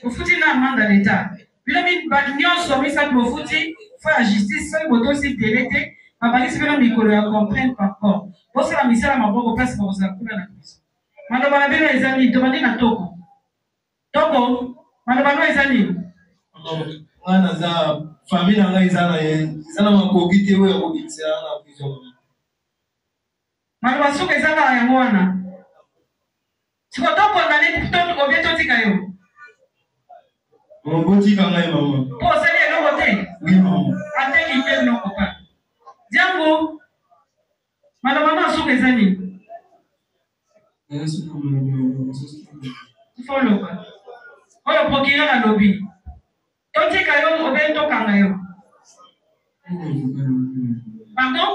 Vous foutez une amende à l'État. Puis là, nous sommes ça pour vous dire, il faut la justice, ça, il faut aussi déléter. Ma valise, c'est que nous comprennent pas encore. Vous savez, la mission, elle m'a beaucoup place pour vous accouler à la prison. Madame, on a bien les amis, demandez à Togo. Togo, madame, les amis. On a famille, on a des amis, on a un cogité, on a un cogité, on a un prison. Madame, ce que ça va, il y a un tu vas donc condamner pour toi, combien de temps mon boutique en a maman. Pour saluer le côté. Oui, maman. Attends qu'il paie nos copains. Diango, madame, ce que ça dit. Il faut le voir. On le procureur à lobby. Toi, tu es caillou, on va être kangayo. Pardon?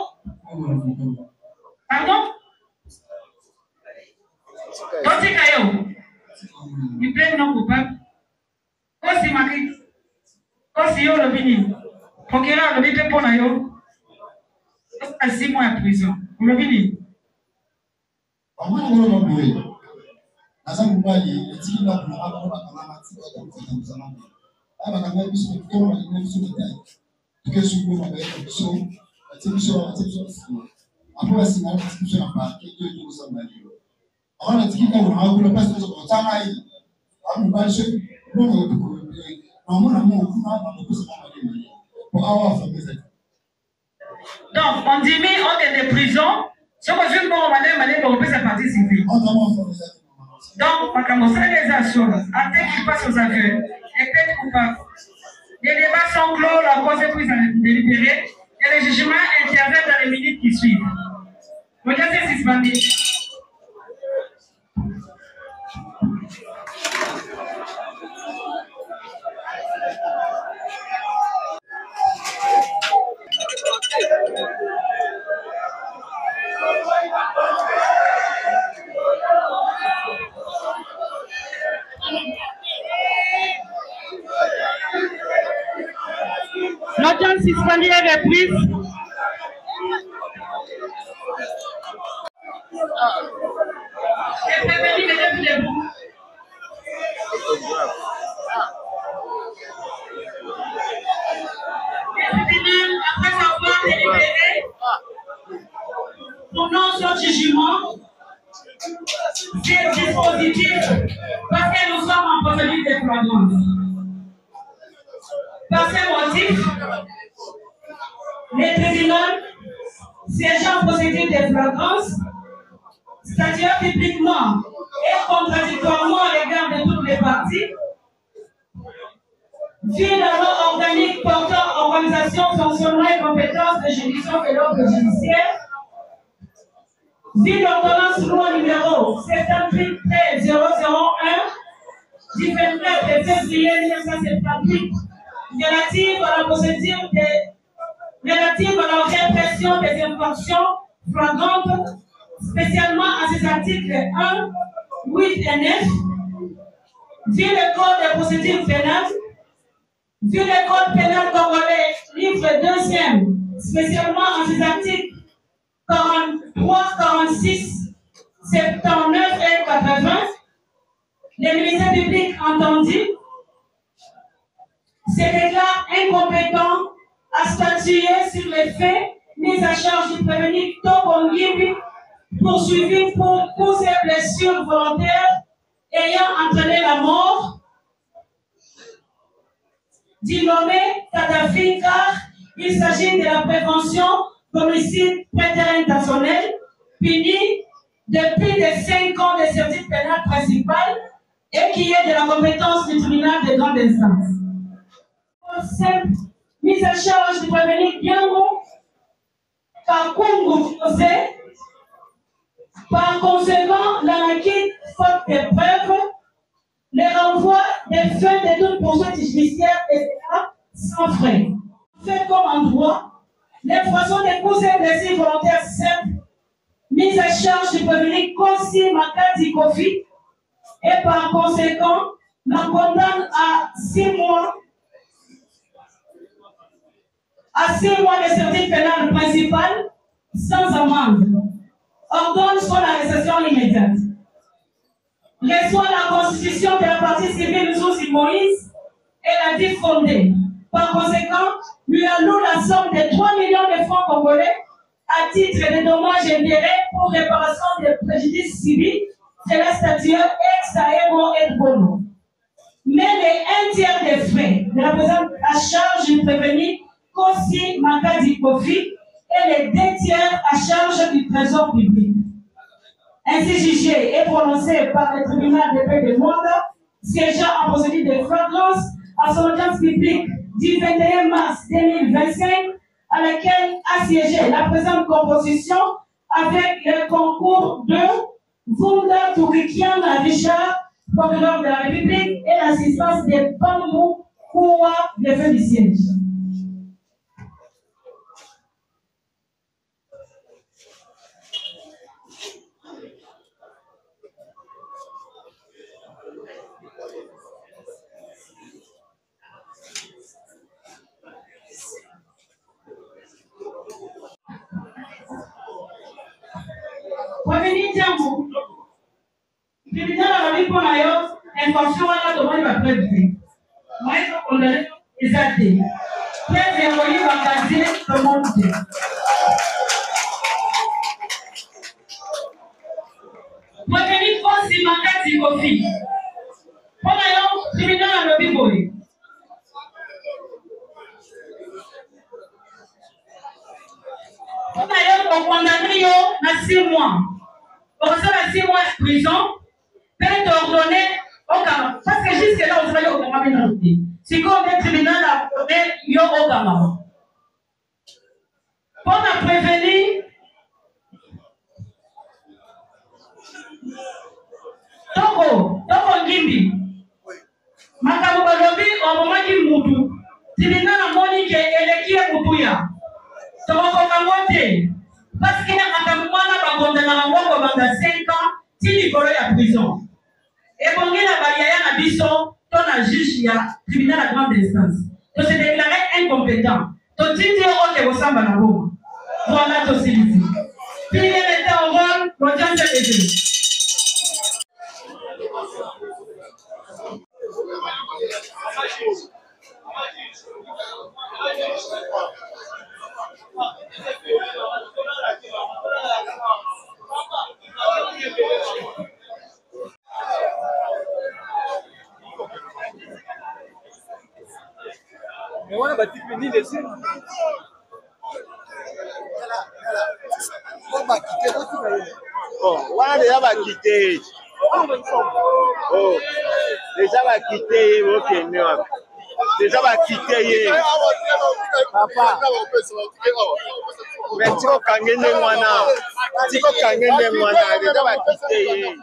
Pardon? Toi, tu es caillou. Il plaît non coupable. Aussi, Marie. Aussi, yo, le bini. Procureur, le bini, pour la yo. À 6 mois en prison. Le bini. Asa mobali etiki na kuna aba bakanga matiko atamfata muzana. Aba kanga biso koma na biso kitai. Tukesu kwa mabaye biso, atibiso atibiso. Apo basina atibiso na pa kito yo kusambali. Ona etiki na kuna pasi zo tanga hii. Amu mobali bongo tuko. Donc, on dit, mais on est des prisons. Si on veut bon, on peut sa partie civile. Donc, on commence les assurances. Après qu'il passe aux aveux, et peut-être coupable. Les débats sont clos, la cause est prise à délibérer, et le jugement intervient dans les minutes qui suivent. Regardez ce qui se passe. L'audience suspendue est reprise. Les prévenus ne lèvent les bouts. Les tribunaux, après avoir délibéré, prononcent son jugement. C'est dispositif parce que nous sommes en procédure de flagrance. Par ces motifs, les tribunaux siégeant en procédure de flagrance statuant publiquement et contradictoirement à l'égard de toutes les parties, vu la loi organique portant organisation, fonctionnement et compétences de juridiction de l'ordre judiciaire, vu l'ordonnance loi numéro 78-001 du 24 février 1978 relative à la procédure relative à la répression des infractions flagrantes, spécialement à ces articles 1, 8 et 9, vu le code de procédure pénale, vu le code pénal congolais, livre 2e, spécialement à ces articles 43, 46, 79 et 80, les ministères publics entendus se déclarent incompétents à statuer sur les faits mis à charge du prévenu Tobongimbi, poursuivi pour coups et blessures volontaires ayant entraîné la mort du nommé Kadhafi, car il s'agit de la prévention d'homicide préterintentionnel puni de plus de 5 ans de service pénal principal et qui est de la compétence du tribunal de grande instance. Simple mise à charge du prévenu Diango par Kungu José. Par conséquent, l'anarchie, faute de preuves, le renvoi des faits de toute poursuite judiciaire est sans frais. Fait comme en droit, l'infraction des coups et blessures volontaires simples, mise à charge du prévenu Kossi Makadi Kofi, et par conséquent, la condamne à 6 mois de service pénal principal sans amende. Ordonne son arrestation immédiate. Reçoit la constitution de la partie civile sous Moïse et la dit fondée. Par conséquent, lui alloue la somme de 3 millions de francs congolais à titre de dommages et intérêts pour réparation des préjudices civils de la statue ex-aéro et bono. Mais les 1/3 des frais de la présente à charge du prévenu Kossi Makadi Kofi et les 2/3 à charge du trésor public. Ainsi jugé et prononcé par le tribunal de paix de Monde, siégeant en procédure de flagrance à son audience publique du 21 mars 2025, à laquelle a siégé la présente composition avec le concours de Vunda Tourikiana Richard, procureur de la République, et l'assistance de Bambou Koua, le feu du siège. Prévenu Diambo, tribunal alobi mpona yo infraction wana tomoni bapreuve te moyeso condamné eza te preuve ya koyibaka te tomoni te mokeni kosi makati kofi mpona yo tribunal alobi boye mpona yo okondamne yo na 6 mois okosala 6 mois de prison mpe toordonne okama parce que jusque là ozalaki okangami nano te sikoyo nde tribunal akone yo okamama mpona prévenir toko ngimbi makambo balobi omomaki mutu tribunal amoni ke eleki ye mutuya tokokokango te parce que makambo wana bakondanaka ngongo banga 5 ans ti likolo ya prison ebongi na bayaya na biso to na juge ya tribunal ya grande instance tose déclaré incompétent totindi oke kosamba na boma voilà tosilisi pili meta au rôle l'audience est levée. Mais on a battu ni dessus. Bon, on a déjà quitté. Oh, déjà va quitter, ok, non. Déjà va quitter. Papa. Mais tu vas gagner les mois, déjà va quitter.